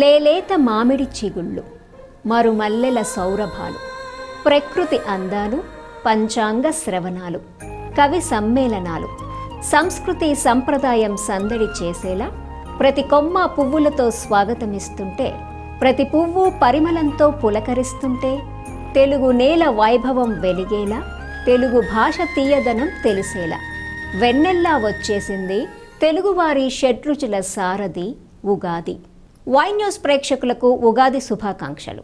లేలేత మామిడి చిగుళ్ళు, మరుమల్లెల సౌరభాలు, ప్రకృతి అందాలు, పంచాంగ శ్రవణాలు, కవి సమ్మేళనాలు, సంస్కృతి సంప్రదాయం సందడి చేసేలా ప్రతి కొమ్మ పువ్వులతో స్వాగతమిస్తుంటే, ప్రతి పువ్వు పరిమళంతో పులకరిస్తుంటే, తెలుగు నేల వైభవం వెలిగేలా, తెలుగు భాష తీయదనం తెలిసేలా వెన్నెల్లా వచ్చేసింది తెలుగువారి షడ్రుచుల సారథి ఉగాది. వై న్యూస్ ప్రేక్షకులకు ఉగాది శుభాకాంక్షలు.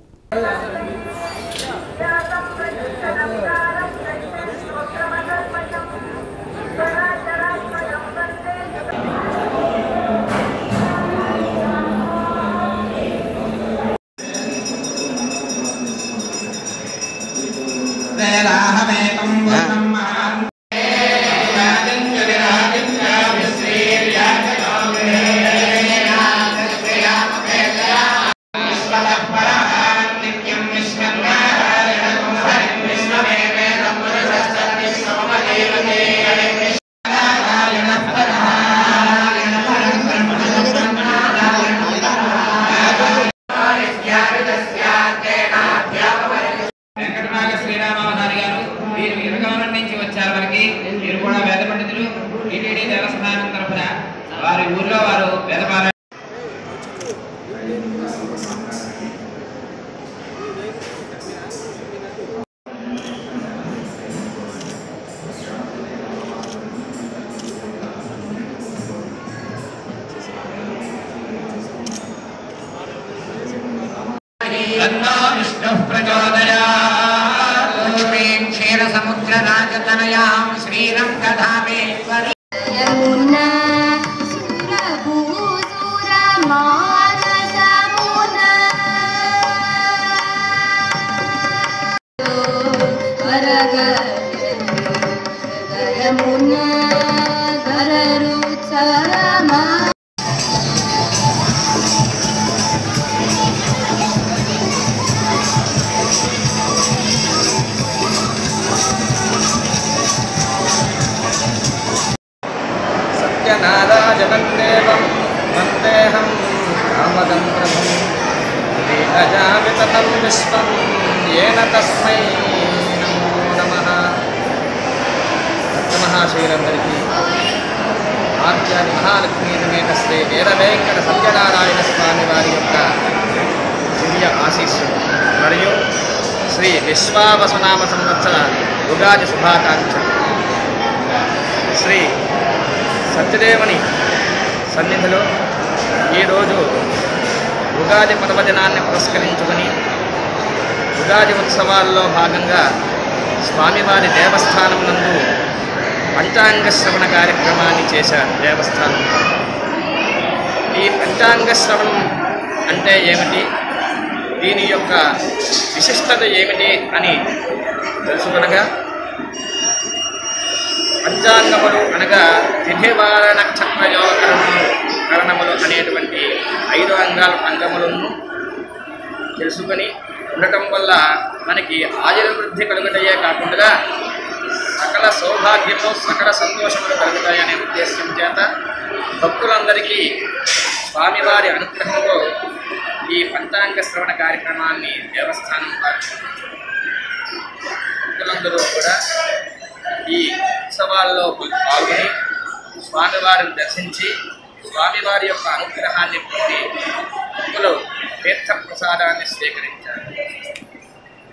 వీరు కూడా వేద పండితులు. టీటీడీ దేవస్థానం తరఫున వారి ఊర్లో వారు వేదపారాయణ समुद्रराजतनयां श्रीरङ्गधामेश्वरी यमुना सुरभूसुरमानसमुना यमुना गररुचरमा नारायणदेवं वन्देऽहं रामदं प्रभुं अजामिततं विश्वं येन तस्मै नमो नमः. భక్తమహాశైలందరికీ ఆద్యాది మహాలక్ష్మీ సమేత శ్రీ వీరవేంకట సత్యనారాయణ స్వామి వారి యొక్క దివ్య ఆశీస్సులు మరియు శ్రీ విశ్వావసునామ సంవత్సర ఉగాది శుభాకాంక్షలు. శ్రీ సత్యదేవుని సన్నిధిలో ఈరోజు ఉగాది పర్వదినాన్ని పురస్కరించుకొని ఉగాది ఉత్సవాల్లో భాగంగా స్వామివారి దేవస్థానం నందు పంచాంగ శ్రవణ కార్యక్రమాన్ని చేశారు. దేవస్థానం ఈ పంచాంగ శ్రవణం అంటే ఏమిటి, దీని యొక్క విశిష్టత ఏమిటి అని తెలుసుకొనగా, పంచాంగములు అనగా తిథివార నక్షత్ర యోగకరణములు అనేటువంటి 5 అంగములను తెలుసుకొని ఉండటం వల్ల మనకి ఆయుర్వృద్ధి కలుగుతాయే కాకుండా సకల సౌభాగ్యము సకల సంతోషములు కలుగుతాయనే ఉద్దేశం చేత భక్తులందరికీ స్వామివారి అనుగ్రహంలో ఈ పంచాంగ శ్రవణ కార్యక్రమాన్ని దేవస్థానం భక్తులందరూ కూడా ఈ ఉత్సవాల్లో పాల్గొని స్వామివారిని దర్శించి స్వామివారి యొక్క అనుగ్రహాన్ని పొంది భక్తులు తీర్థ ప్రసాదాన్ని స్వీకరించారు.